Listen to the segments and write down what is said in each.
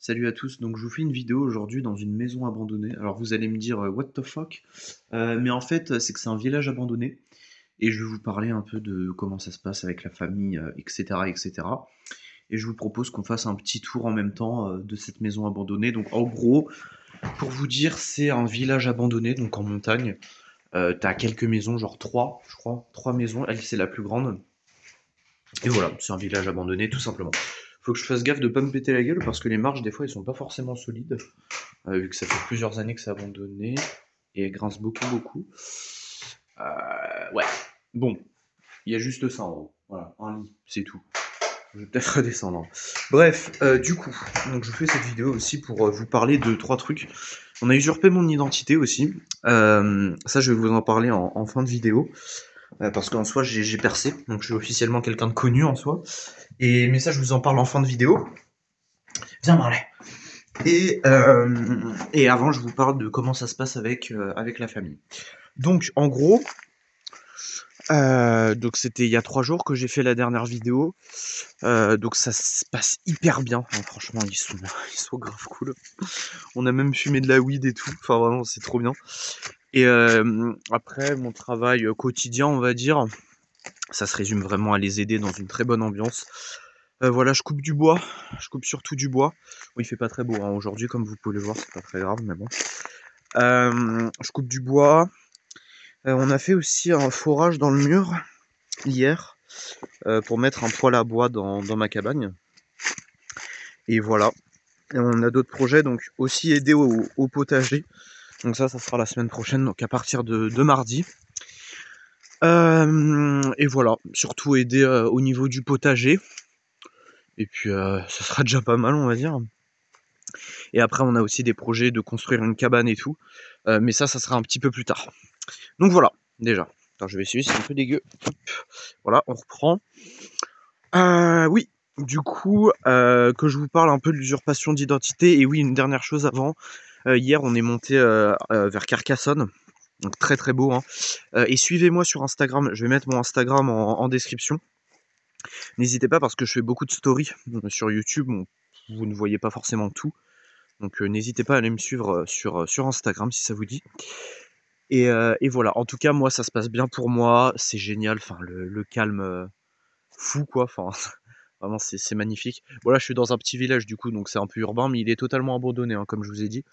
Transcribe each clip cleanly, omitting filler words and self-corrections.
Salut à tous, donc je vous fais une vidéo aujourd'hui dans une maison abandonnée. Alors vous allez me dire what the fuck. Mais en fait c'est que c'est un village abandonné et je vais vous parler un peu de comment ça se passe avec la famille, etc., etc. Et je vous propose qu'on fasse un petit tour en même temps de cette maison abandonnée. Donc en gros, pour vous dire, c'est un village abandonné, donc en montagne. T'as quelques maisons, genre trois, je crois, trois maisons. Elle c'est la plus grande. Et voilà, c'est un village abandonné tout simplement. Faut que je fasse gaffe de pas me péter la gueule parce que les marches des fois elles sont pas forcément solides. Vu que ça fait plusieurs années que c'est abandonné, et elle grince beaucoup, beaucoup. Ouais, bon, il y a juste ça en haut. Voilà, un lit, c'est tout. Je vais peut-être redescendre. Bref, du coup, donc je fais cette vidéo aussi pour vous parler de trois trucs. On a usurpé mon identité aussi. Ça, je vais vous en parler en fin de vidéo. Parce qu'en soi, j'ai percé. Donc, je suis officiellement quelqu'un de connu en soi. Mais ça, je vous en parle en fin de vidéo. Viens, Marley. Et avant, je vous parle de comment ça se passe avec la famille. Donc, en gros, donc c'était il y a 3 jours que j'ai fait la dernière vidéo. Donc ça se passe hyper bien. Enfin, franchement, ils sont grave cool. On a même fumé de la weed et tout. Enfin, vraiment, c'est trop bien. Et après, mon travail quotidien, on va dire, ça se résume vraiment à les aider dans une très bonne ambiance. Voilà, je coupe du bois. Je coupe surtout du bois. Bon, il fait pas très beau hein, aujourd'hui, comme vous pouvez le voir, c'est pas très grave, mais bon. Je coupe du bois. On a fait aussi un forage dans le mur hier pour mettre un poêle à bois dans ma cabane. Et voilà. Et on a d'autres projets, donc aussi aider au potager. Donc ça sera la semaine prochaine, donc à partir de mardi. Et voilà, surtout aider au niveau du potager. Et puis ça sera déjà pas mal, on va dire. Et après, on a aussi des projets de construire une cabane et tout. Mais ça sera un petit peu plus tard. Donc voilà, déjà. Attends, je vais essayer, c'est un peu dégueu. Hop. Voilà, on reprend. Oui, du coup, que je vous parle un peu de l'usurpation d'identité. Et oui, une dernière chose avant. Hier, on est monté vers Carcassonne. Donc très très beau. Hein. Et suivez-moi sur Instagram. Je vais mettre mon Instagram en description. N'hésitez pas parce que je fais beaucoup de stories sur YouTube. Bon, vous ne voyez pas forcément tout. Donc n'hésitez pas à aller me suivre sur Instagram si ça vous dit. Et voilà, en tout cas, moi, ça se passe bien pour moi. C'est génial. Enfin, le calme fou, quoi. Enfin, vraiment, c'est magnifique. Bon, là, je suis dans un petit village, du coup, donc c'est un peu urbain, mais il est totalement abandonné, hein, comme je vous ai dit.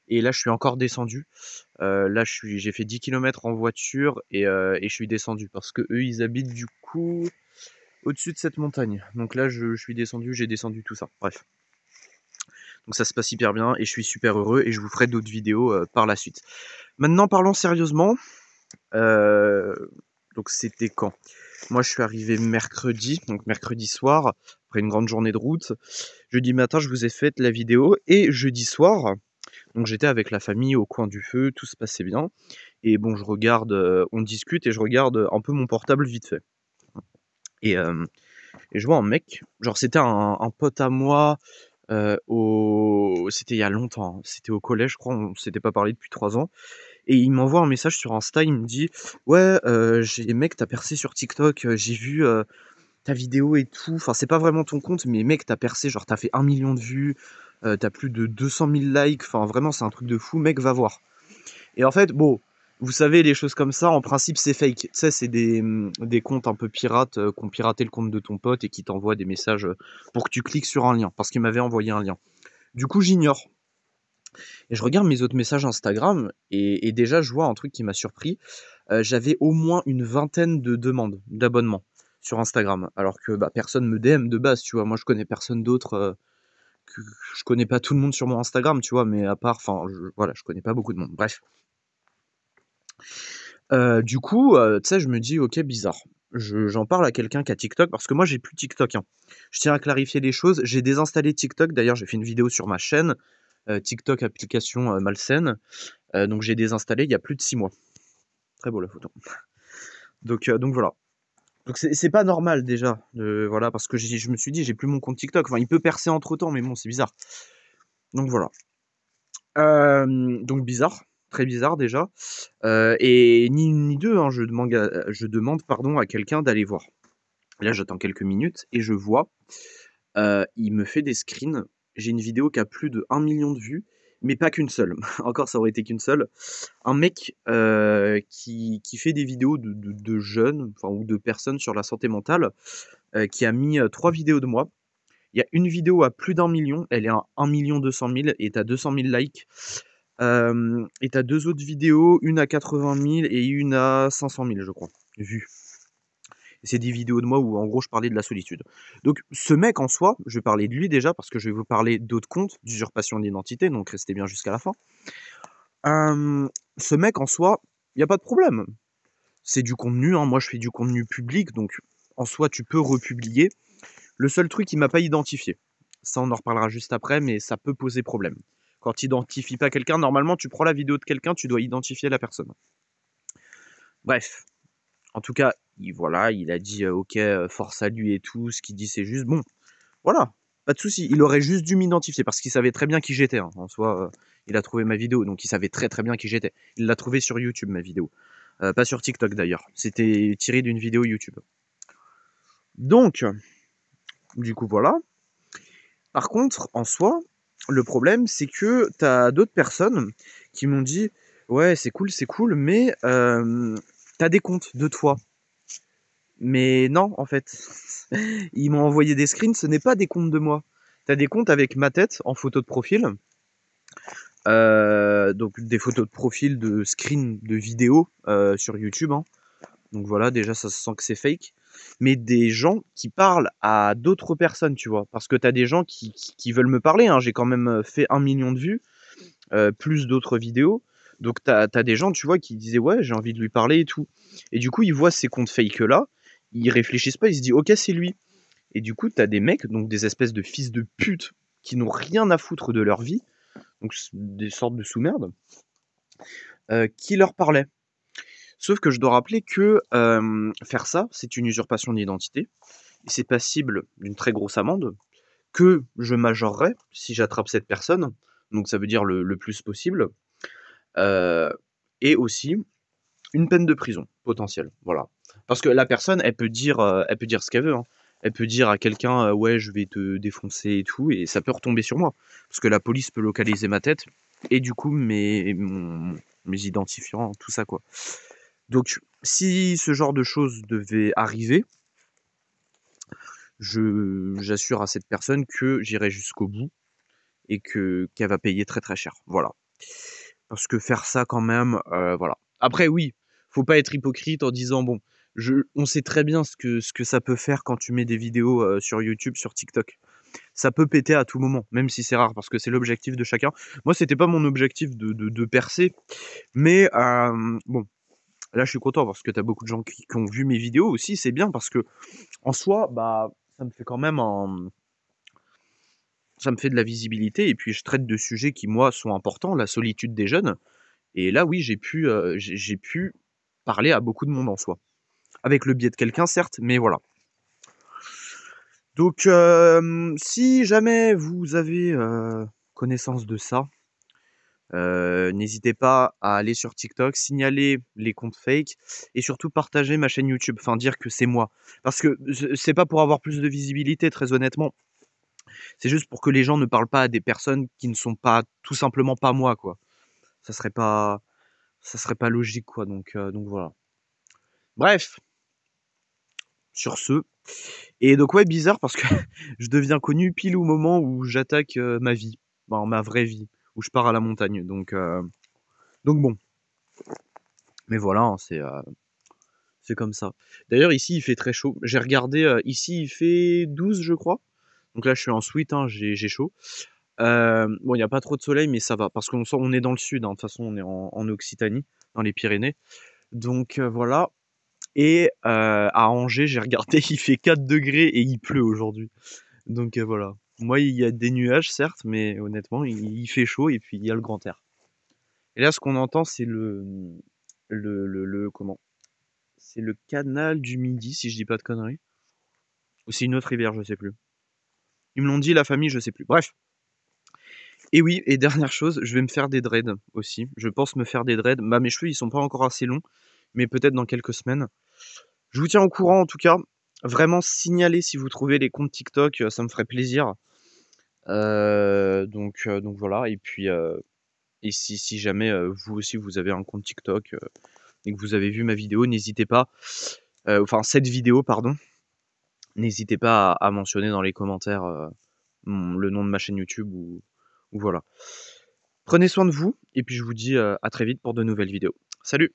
Et là, je suis encore descendu. Là, j'ai fait 10 km en voiture et je suis descendu parce que eux, ils habitent, du coup, au-dessus de cette montagne. Donc là, je suis descendu, j'ai descendu tout ça. Bref. Donc ça se passe hyper bien et je suis super heureux et je vous ferai d'autres vidéos par la suite. Maintenant, parlons sérieusement. Euh, donc c'était quand? Moi, je suis arrivé mercredi, donc mercredi soir, après une grande journée de route. Jeudi matin, je vous ai fait la vidéo et jeudi soir, donc j'étais avec la famille au coin du feu, tout se passait bien. Et bon, je regarde, on discute et je regarde un peu mon portable vite fait. Et, euh, et je vois un mec, genre c'était un pote à moi, c'était il y a longtemps, hein. C'était au collège, je crois, on s'était pas parlé depuis 3 ans. Et il m'envoie un message sur Insta, il me dit ouais, mec, t'as percé sur TikTok, j'ai vu ta vidéo et tout. Enfin, c'est pas vraiment ton compte, mais mec, t'as percé, genre t'as fait 1 million de vues, t'as plus de 200 000 likes. Enfin, vraiment, c'est un truc de fou, mec, va voir. Et en fait, bon, vous savez, les choses comme ça, en principe, c'est fake. Tu sais, c'est des comptes un peu pirates qui ont piraté le compte de ton pote et qui t'envoient des messages pour que tu cliques sur un lien, parce qu'il m'avait envoyé un lien. Du coup, j'ignore. Et je regarde mes autres messages Instagram, et déjà, je vois un truc qui m'a surpris. J'avais au moins une vingtaine de demandes d'abonnement sur Instagram, alors que bah, personne me DM de base, tu vois. Moi, je connais personne d'autre. Je connais pas tout le monde sur mon Instagram, tu vois, mais à part, enfin, voilà, je connais pas beaucoup de monde. Bref. Du coup, tu sais, je me dis: «OK, bizarre». J'en parle à quelqu'un qui a TikTok parce que moi j'ai plus TikTok, hein. Je tiens à clarifier les choses, j'ai désinstallé TikTok, d'ailleurs j'ai fait une vidéo sur ma chaîne, TikTok application, malsaine, donc j'ai désinstallé il y a plus de 6 mois. Très beau la photo. Donc voilà. Donc c'est pas normal déjà, voilà, parce que je me suis dit: «J'ai plus mon compte TikTok». Enfin, il peut percer entre temps, mais bon, c'est bizarre. Donc voilà. Donc bizarre, très bizarre déjà, et ni une ni deux, hein, je demande pardon à quelqu'un d'aller voir. Là, j'attends quelques minutes et je vois, il me fait des screens, j'ai une vidéo qui a plus de 1 million de vues, mais pas qu'une seule. Encore, ça aurait été qu'une seule. Un mec qui fait des vidéos de jeunes, enfin, ou de personnes sur la santé mentale, qui a mis 3 vidéos de moi. Il y a une vidéo à plus d'1 million, elle est à 1 200 000 et tu as 200 000 likes. Et tu as 2 autres vidéos, une à 80 000 et une à 500 000, je crois, vues. Et c'est des vidéos de moi où en gros je parlais de la solitude. Donc ce mec en soi, je vais parler de lui déjà parce que je vais vous parler d'autres comptes d'usurpation d'identité, donc restez bien jusqu'à la fin. Ce mec en soi, il n'y a pas de problème. C'est du contenu, hein. Moi je fais du contenu public, donc en soi tu peux republier. Le seul truc, il m'a pas identifié. Ça, on en reparlera juste après, mais ça peut poser problème. Quand tu n'identifies pas quelqu'un, normalement, tu prends la vidéo de quelqu'un, tu dois identifier la personne. Bref, en tout cas, voilà, il a dit ok, force à lui et tout. Ce qu'il dit, c'est juste bon. Voilà, pas de souci. Il aurait juste dû m'identifier parce qu'il savait très bien qui j'étais. Hein. En soi, il a trouvé ma vidéo, donc il savait très très bien qui j'étais. Il l'a trouvé sur YouTube, ma vidéo. Pas sur TikTok d'ailleurs. C'était tiré d'une vidéo YouTube. Donc, du coup, voilà. Par contre, en soi, le problème, c'est que tu as d'autres personnes qui m'ont dit ouais, c'est cool, mais t'as des comptes de toi. Mais non, en fait. Ils m'ont envoyé des screens, ce n'est pas des comptes de moi. T'as des comptes avec ma tête en photo de profil. Donc des photos de profil de screens de vidéos sur YouTube. Hein. Donc voilà, déjà ça se sent que c'est fake. Mais des gens qui parlent à d'autres personnes, tu vois. Parce que t'as des gens qui veulent me parler. Hein. J'ai quand même fait 1 million de vues, plus d'autres vidéos. Donc t'as des gens, tu vois, qui disaient ouais, j'ai envie de lui parler et tout. Et du coup, ils voient ces comptes fake là, ils réfléchissent pas, ils se disent ok, c'est lui. Et du coup, t'as des mecs, donc des espèces de fils de pute, qui n'ont rien à foutre de leur vie, donc des sortes de sous-merdes, qui leur parlaient. Sauf que je dois rappeler que faire ça, c'est une usurpation d'identité, et c'est passible d'une très grosse amende, que je majorerai si j'attrape cette personne, donc ça veut dire le plus possible, et aussi une peine de prison potentielle, voilà. Parce que la personne, elle peut dire ce qu'elle veut, hein. Elle peut dire à quelqu'un ouais, je vais te défoncer et tout, et ça peut retomber sur moi, parce que la police peut localiser ma tête et du coup mes identifiants, tout ça quoi. Donc si ce genre de choses devait arriver, j'assure à cette personne que j'irai jusqu'au bout et qu'elle va payer très très cher, voilà. Parce que faire ça quand même, voilà. Après oui, faut pas être hypocrite en disant bon, on sait très bien ce que ça peut faire quand tu mets des vidéos sur YouTube, sur TikTok. Ça peut péter à tout moment, même si c'est rare, parce que c'est l'objectif de chacun. Moi, c'était pas mon objectif de percer, mais bon, là je suis content parce que t'as beaucoup de gens qui ont vu mes vidéos aussi, c'est bien parce que en soi, bah, ça me fait quand même ça me fait de la visibilité et puis je traite de sujets qui moi sont importants, la solitude des jeunes. Et là, oui, j'ai pu parler à beaucoup de monde en soi. Avec le biais de quelqu'un, certes, mais voilà. Donc, si jamais vous avez connaissance de ça, n'hésitez pas à aller sur TikTok, signaler les comptes fake et surtout partager ma chaîne YouTube, enfin dire que c'est moi. Parce que c'est pas pour avoir plus de visibilité, très honnêtement. C'est juste pour que les gens ne parlent pas à des personnes qui ne sont pas tout simplement pas moi, quoi. Ça serait pas, ça serait pas logique, quoi. Donc voilà. Bref, sur ce. Et donc ouais, bizarre parce que je deviens connu pile au moment où j'attaque ma vie, ben, ma vraie vie, où je pars à la montagne. Donc bon, mais voilà, hein, c'est comme ça. D'ailleurs ici il fait très chaud. J'ai regardé, ici il fait 12 je crois. Donc là je suis en sweat, hein, j'ai chaud. Bon il n'y a pas trop de soleil mais ça va parce on est dans le sud, hein, de toute façon on est en Occitanie, dans les Pyrénées. Donc voilà. Et à Angers j'ai regardé, il fait 4 degrés et il pleut aujourd'hui. Donc voilà. Moi, il y a des nuages, certes, mais honnêtement, il fait chaud et puis il y a le grand air. Et là, ce qu'on entend, c'est comment? C'est le canal du Midi, si je dis pas de conneries. Ou c'est une autre rivière, je sais plus. Ils me l'ont dit, la famille, je sais plus. Bref. Et oui, et dernière chose, je vais me faire des dreads aussi. Je pense me faire des dreads. Bah, mes cheveux, ils sont pas encore assez longs, mais peut-être dans quelques semaines. Je vous tiens au courant, en tout cas. Vraiment, signalez si vous trouvez les comptes TikTok, ça me ferait plaisir. Donc voilà et si jamais, vous aussi vous avez un compte TikTok, et que vous avez vu ma vidéo, n'hésitez pas, enfin cette vidéo pardon, n'hésitez pas à mentionner dans les commentaires, le nom de ma chaîne YouTube ou voilà. Prenez soin de vous et puis je vous dis, à très vite pour de nouvelles vidéos. Salut!